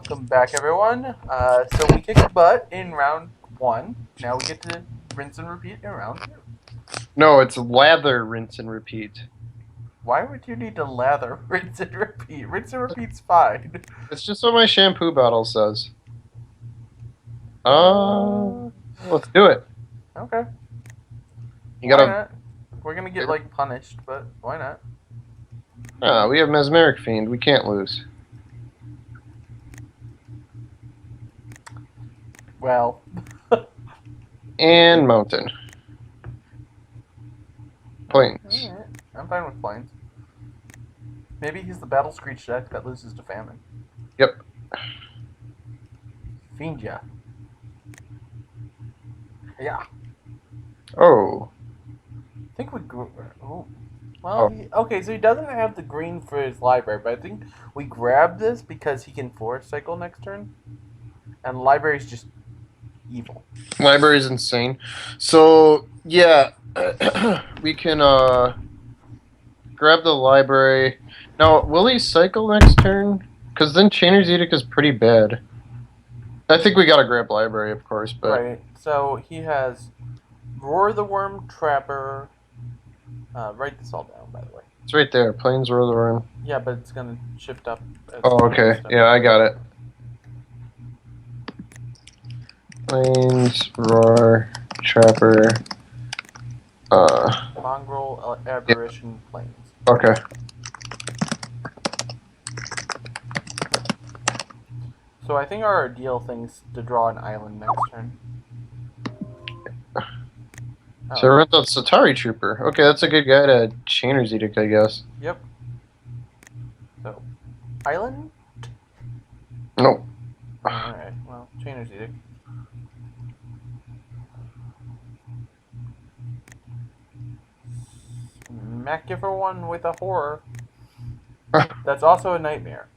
welcome back, everyone. So we kicked butt in round one. Now we get to rinse and repeat in round two. No, it's lather, rinse, and repeat. Why would you need to lather, rinse and repeat? Rinse and repeat's fine. It's just what my shampoo bottle says. Uh, Let's do it. okay. You Why gotta. not? We're gonna get like punished, but why not? We have Mesmeric Fiend. We can't lose. Well, And Mountain. Plains. alright. I'm fine with planes. Maybe he's the battle screech deck that loses to famine. Yep. Fiend ya. Yeah. Oh. I think we grew. Oh. Well, okay, so he doesn't have the green for his library, but I think we grabbed this because he can force cycle next turn, and library's just evil. Library's insane. So, yeah. We can, grab the library. Now, will he cycle next turn? Because then Chainer's Edict is pretty bad. I think we gotta grab library, of course, but... Right, so he has Roar the Worm, Trapper. Write this all down, by the way. It's right there. Plains Roar the Worm. Yeah, but it's gonna shift up. Oh, okay. Yeah, I got it. Plains, Roar, Trapper. Mongrel, Aberration, Plains. Okay. So I think our ideal thing's to draw an island next turn. So rent out Satari Trooper. Okay, that's a good guy to Chainer's Edict, I guess. Yep. So, island? Nope. Alright, well, Chainer's Edict. Smack you for one with a horror. That's also a nightmare.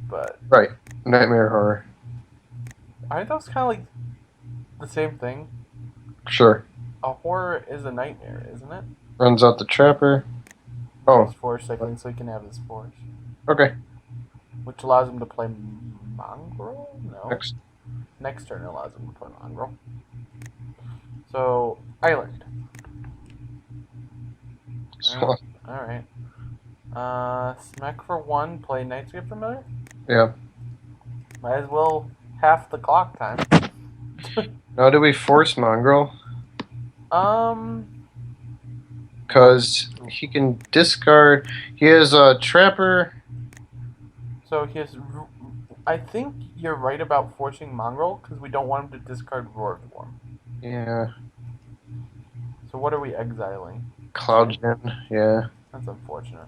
But Right. Nightmare Horror. aren't those kind of like the same thing? Sure. A horror is a nightmare, isn't it? Runs out the Trapper. Oh. He's force cycling so he can have his force. Okay. Which allows him to play Mongrel? No. Next turn allows him to play Mongrel. So, island. Alright. Smack for one, play Nightscape Familiar? Yeah. Might as well half the clock time. Now, do we force Mongrel? Because he can discard. He has a Trapper. So he has. I think you're right about forcing Mongrel because we don't want him to discard Roar Form. Yeah. So what are we exiling? Cloud Gen. Yeah. That's unfortunate.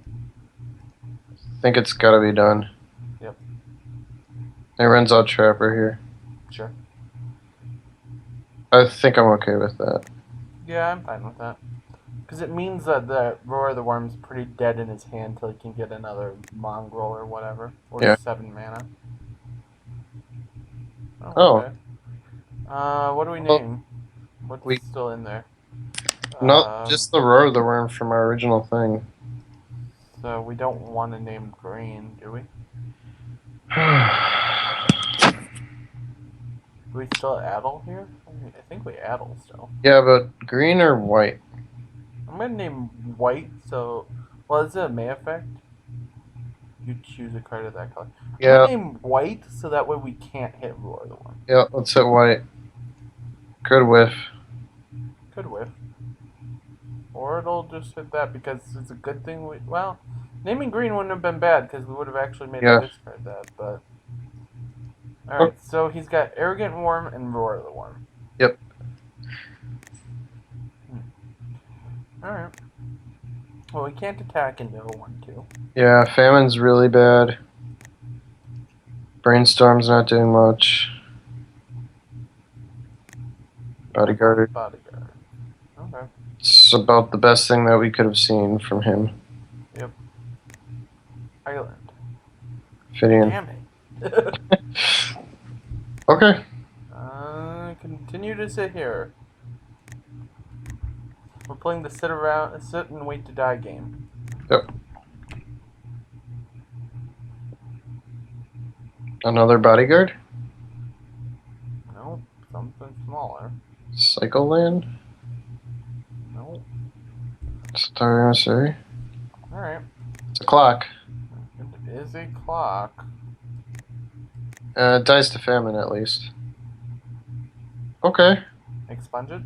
I think it's gotta be done. Yep. It runs out Trapper here. Sure. I think I'm okay with that. Yeah, I'm fine with that. Because it means that the Roar of the Worm's pretty dead in his hand till he can get another Mongrel or whatever. Or Yeah. 7 mana. Oh. Okay. What do we name? What's still in there? Not just the Roar of the Worm from our original thing. So we don't want to name green, do we? Do we still addle here? I think we addle still. Yeah, but green or white? I'm gonna name white. So, well, is it a May effect? You choose a card of that color. Yeah. I'm gonna name white so that way we can't hit Roar the Worm. Yeah, let's hit white. Good whiff. Could whiff. Or it'll just hit that because it's a good thing. Well, naming green wouldn't have been bad because we would have actually made a discard that. But all right, so he's got Arrogant Worm and Roar of the Worm. Yep. All right. Well, we can't attack into a 1/2. Yeah, Famine's really bad. Brainstorm's not doing much. Bodyguard. Bodyguard. Okay. It's about the best thing that we could have seen from him. Yep. Island. Fidian. Damn it. Okay. Continue to sit here. We're playing the sit and wait to die game. Yep. Another bodyguard? Nope. Something smaller. Cycle land? Nope. Star Emissary? Alright. It's a clock. It is a clock. It dies to famine at least. Okay. Expunge it?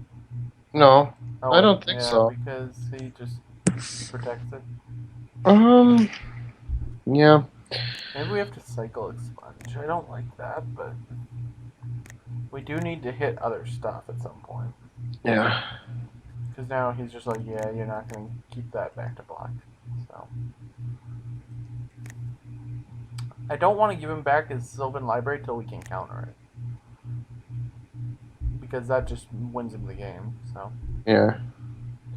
No, Oh, I wait. don't think Yeah, so. because he protects it. Yeah. Maybe we have to cycle expunge. I don't like that, but we do need to hit other stuff at some point. Yeah. Because now he's just like, yeah, you're not going to keep that back to block. So I don't want to give him back his Sylvan Library till we can counter it. Because that just wins him the game. So Yeah.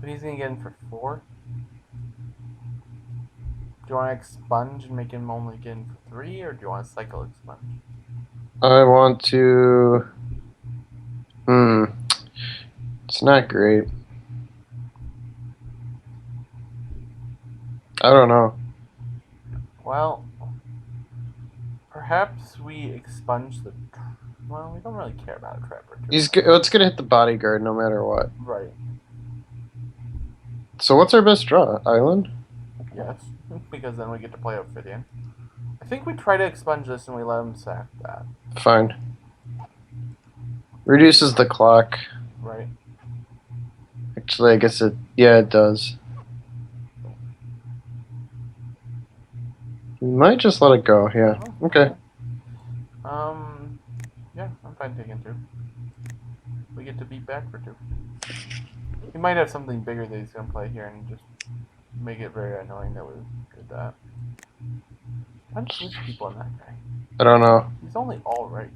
he's going to get in for 4. Do you want to expunge and make him only get in for 3, or do you want to cycle expunge? I want to. It's not great. I don't know. Well, perhaps we expunge the. Well, we don't really care about a trapper too much. It's gonna hit the bodyguard no matter what. Right. So what's our best draw? Island? Yes. Because then we get to play Ophidian. I think we try to expunge this and we let him sack that. Fine. Reduces the clock. Right. Actually, I guess it. Yeah, it does. We might just let it go. Yeah. Oh, Okay. Yeah, I'm fine taking 2. We get to beat back for 2. He might have something bigger that he's gonna play here and just make it very annoying that we did that. How much lose people in that guy? I don't know. He's only all right.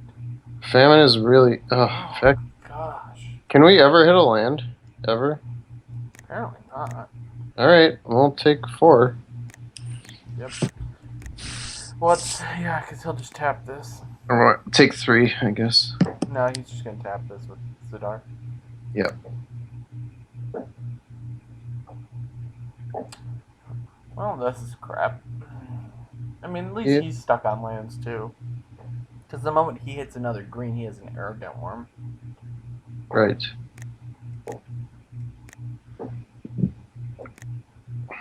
Famine is really. Oh Heck. gosh. Can we ever hit a land? Ever? Apparently not. Alright, we'll take 4. Yep. What's yeah? Because he'll just tap this. Or what? Take 3, I guess. No, he's just gonna tap this with Sidar. Yep. Well, this is crap. I mean, at least Yeah. he's stuck on lands too. Because the moment he hits another green, he has an arrogant worm. Right.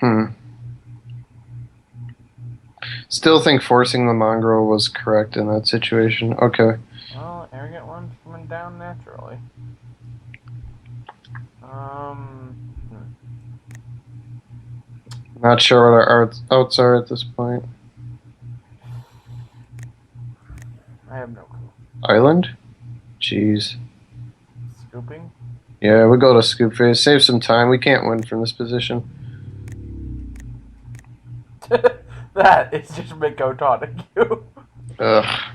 Hmm. Still think forcing the mongrel was correct in that situation. Okay. Well, arrogant worm's coming down naturally. Not sure what our outs are at this point. I have no clue. Island? Jeez. Scooping? Yeah, we go to scoop phase. Save some time. We can't win from this position. That is just Miko taunting you. Ugh.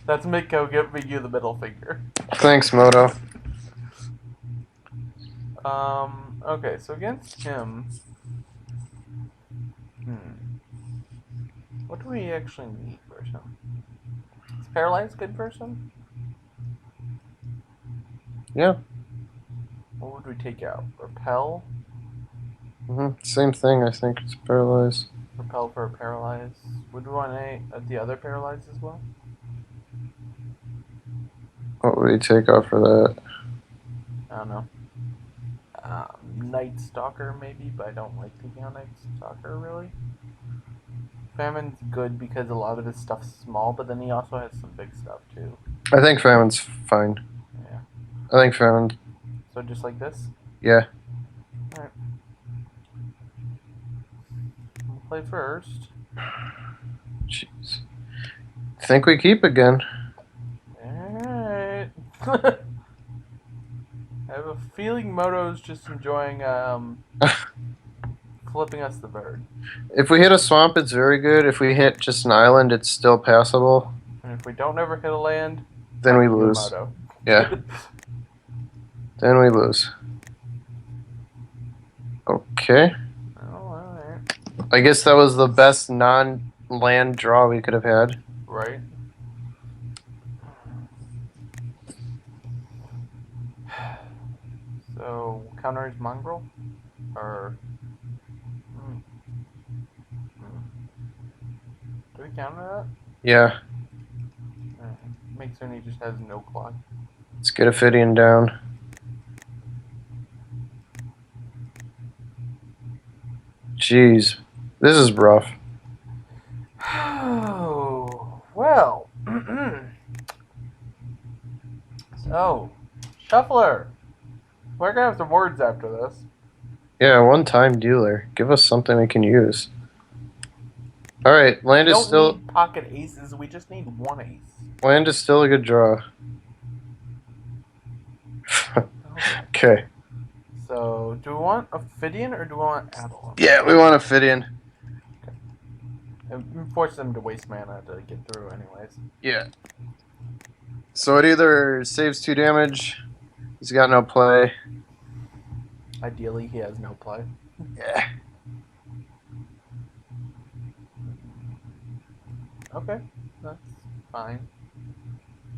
That's Miko giving you the middle finger. Thanks, Moto. Okay, so against him... What do we actually need versus him? Is Paralyze good versus him? Yeah. What would we take out? Repel? Same thing, I think. It's paralyzed. Repel for a Paralyze. Would we want the other Paralyze as well? What would we take off for that? I don't know. Night Stalker maybe, but I don't like taking on Night Stalker really. Famine's good because a lot of his stuff's small, but then he also has some big stuff too. I think Famine's fine. Yeah. I think Famine. So just like this? Yeah. Alright. We'll play first. Jeez. Think we keep again. Alright. I have a feeling Moto's just enjoying flipping us the bird. If we hit a swamp, it's very good. If we hit just an island, it's still passable. And if we don't ever hit a land, Then we fuck you, lose. Moto. Yeah. Then we lose. Okay. Oh, alright. I guess that was the best non-land draw we could have had. Right. So, counter his mongrel? Or... Do we counter that? Yeah. Next turn he just has no clock. Let's get Ophidian down. Jeez. This is rough. Oh, well. So, Shuffler. We're gonna have some words after this. Yeah, one-time dealer. Give us something we can use. Alright, We land is don't still need pocket aces, we just need one ace. land is still a good draw. Okay. So, do we want Ophidian or do we want Adel? Yeah, we want Ophidian. And force them to waste mana to get through, anyways. Yeah. So it either saves 2 damage, he's got no play. Ideally, he has no play. Yeah. Okay, that's fine.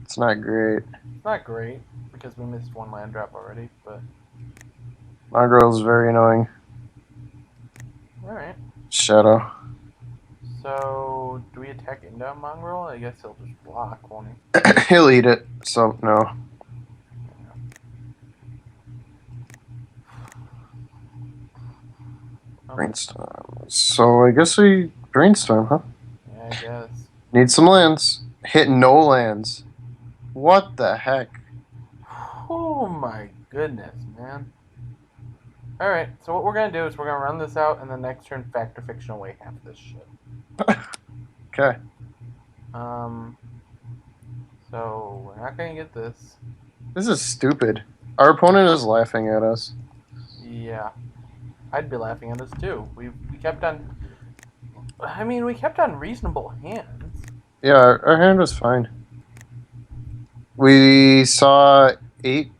It's not great. It's not great because we missed one land drop already, but Mongrel is very annoying. alright. Shadow. So, do we attack into Mongrel? I guess he'll just block, won't he? He'll eat it, so no. Brainstorm. So I guess we brainstorm, huh? Yeah, I guess. Need some lands. Hit no lands. What the heck? Oh my goodness, man. Alright, so what we're gonna do is we're gonna run this out and then next turn factor fiction away half this shit. Okay. So we're not gonna get this. This is stupid. Our opponent is laughing at us. Yeah. I'd be laughing at us too. We kept on we kept on reasonable hands. Yeah, our hand was fine. We saw 8.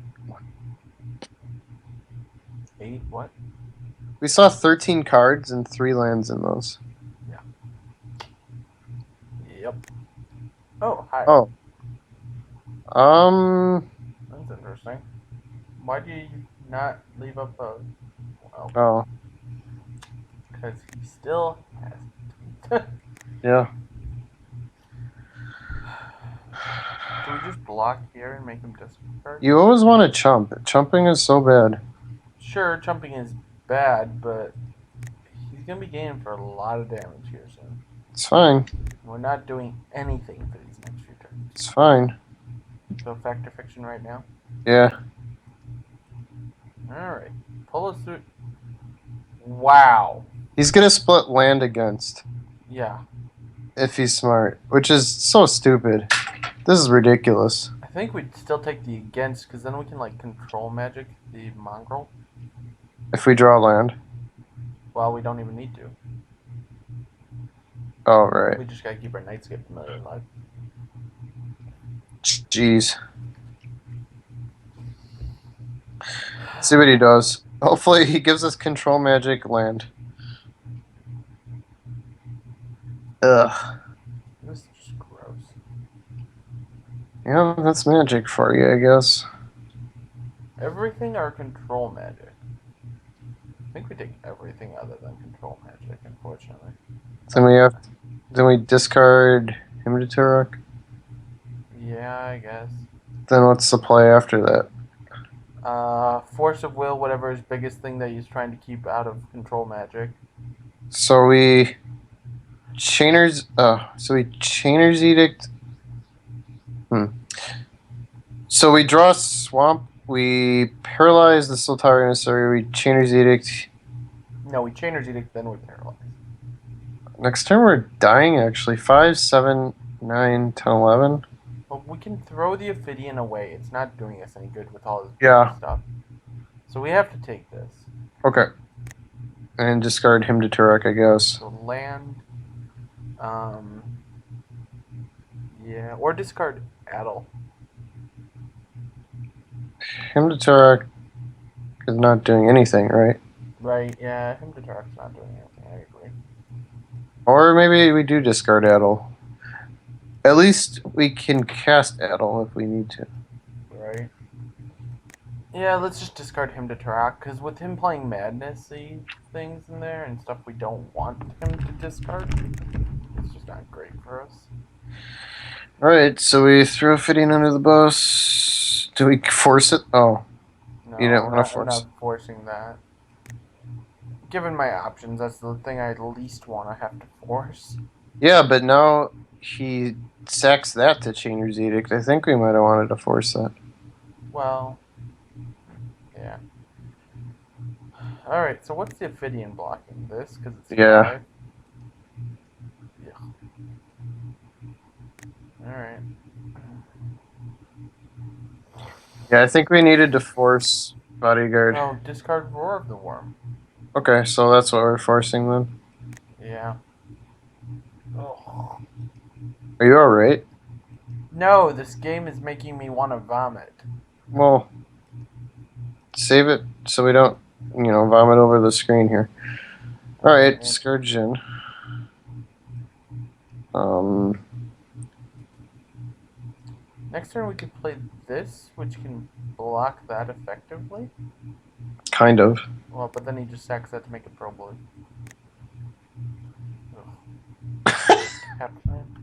8 what? We saw 13 cards and 3 lands in those. Yep. Oh, hi. Oh. That's interesting. Why do you not leave up a... Well, Oh. because he still has... Yeah. Do we just block here and make him discard? You always want to chump. Chumping is so bad. Sure, chumping is bad, but he's going to be gaining for a lot of damage here soon. It's fine. We're not doing anything for these next few turns. It's fine. So factor fiction right now? Yeah. Alright. Pull us through... Wow. He's going to split land against. Yeah. If he's smart. Which is so stupid. This is ridiculous. I think we'd still take the against, because then we can, like, control magic the mongrel. If we draw land. Well, we don't even need to. Oh, right. We just gotta keep our Nightscape Familiar alive. Jeez. See what he does. Hopefully he gives us control magic land. Ugh. This is just gross. Yeah, that's magic for you, I guess. Everything or control magic? I think we take everything other than control magic, unfortunately. Then we discard him to Turok. Yeah, I guess. Then what's the play after that? Force of will, whatever his biggest thing that he's trying to keep out of control magic. So we Chainer's Edict. So we draw Swamp, we paralyze the Soltari Emissary, we Chainer's Edict. No, we Chainer's Edict, then we paralyze. Next turn we're dying actually. 5, 7, 9, 10, 11. But we can throw the Ophidian away. It's not doing us any good with all his stuff. So we have to take this. Okay. And discard him to Turok, I guess. So land. Yeah, or discard Adel. Him to Turok is not doing anything, right? Right, yeah, him to Turok's not doing anything, I agree. Or maybe we do discard Adel. At least we can cast Adel if we need to. Right. Yeah, let's just discard him to Turok, because with him playing madnessy things in there and stuff we don't want him to discard, it's just not great for us. Alright, so we throw fitting under the bus. Do we force it? Oh, No, you didn't we're want to not. We're force not it. forcing that. Given my options, that's the thing I least want to have to force. Yeah, but now he sacks that to Chainer's Edict. I think we might have wanted to force that. Well, yeah. All right. So what's the Ophidian blocking this? Because it's Yeah. 5. Yeah. All right. Yeah, I think we needed to force Bodyguard. Oh, discard Roar of the Worm. Okay, so that's what we're forcing then. Yeah. Oh. Are you alright? No, this game is making me want to vomit. Well, save it so we don't, vomit over the screen here. Alright, Alright. discard Jin. Um, Next turn we could play this, which can block that effectively. kind of. Well, but then he just sacks that to make it Pro Blue. Tap land.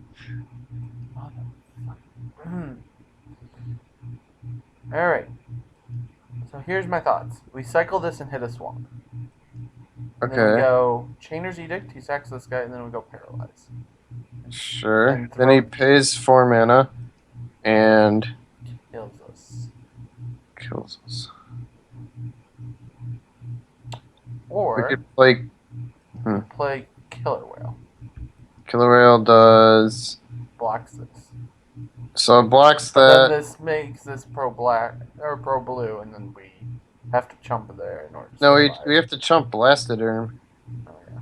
Alright. So here's my thoughts. We cycle this and hit a swamp. And then we Okay, go Chainer's Edict, he sacks this guy, and then we go Paralyze. sure. And Then he throw pays 4 mana and kills us. kills us. We Or could play. play Killer Whale. Killer Whale does. Blocks this. So it blocks But then that. this makes this Pro Black or Pro Blue, and then we have to chump there in order to No, stay we alive. have to chump Blastoderm. Oh, yeah.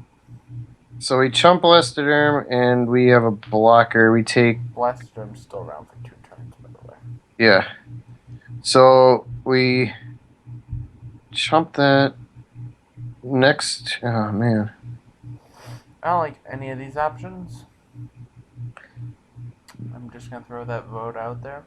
So we chump Blastoderm and we have a blocker. We take. Blastoderm's still around for 2 turns, by the way. Yeah. So we chump that. Next. Oh, man. I don't like any of these options. I'm just gonna throw that vote out there.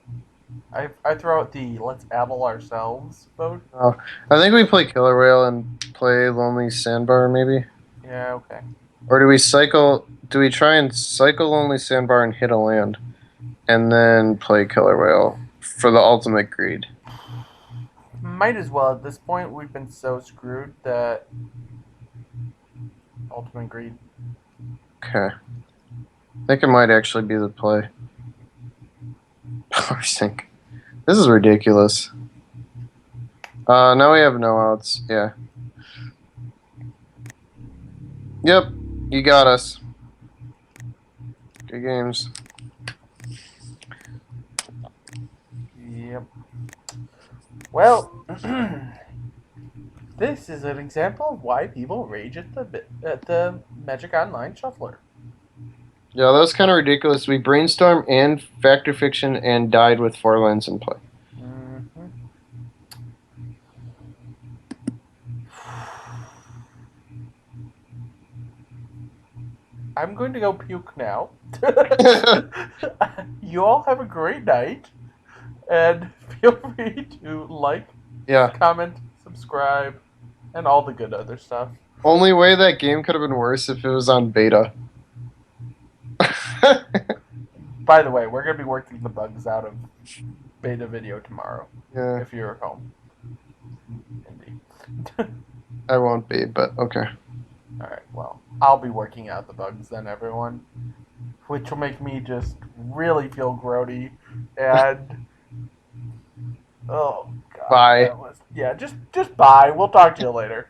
I throw out the let's Abel ourselves vote. Oh, I think we play Killer Whale and play Lonely Sandbar, maybe? Yeah, okay. Or do we cycle? Do we try and cycle Lonely Sandbar and hit a land? And then play Killer Whale for the ultimate greed? Might as well. At this point, we've been so screwed that ultimate greed. Okay. I think it might actually be the play. Power sink. This is ridiculous. Now we have no outs. Yeah. Yep. You got us. Good games. Yep. Well, this is an example of why people rage at the Magic Online Shuffler. Yeah, that was kind of ridiculous. We brainstormed and Factor Fiction and died with 4 lines in play. Mm-hmm. I'm going to go puke now. You all have a great night, and feel free to like, Yeah. comment, subscribe, and all the good other stuff. Only way that game could have been worse if it was on beta. By the way, we're going to be working the bugs out of beta video tomorrow, Yeah, if you're at home. Indeed. I won't be, but okay. Alright, well, I'll be working out the bugs then, everyone. Which will make me just really feel grody. And oh god. Bye. That was, yeah, just bye. We'll talk to you later.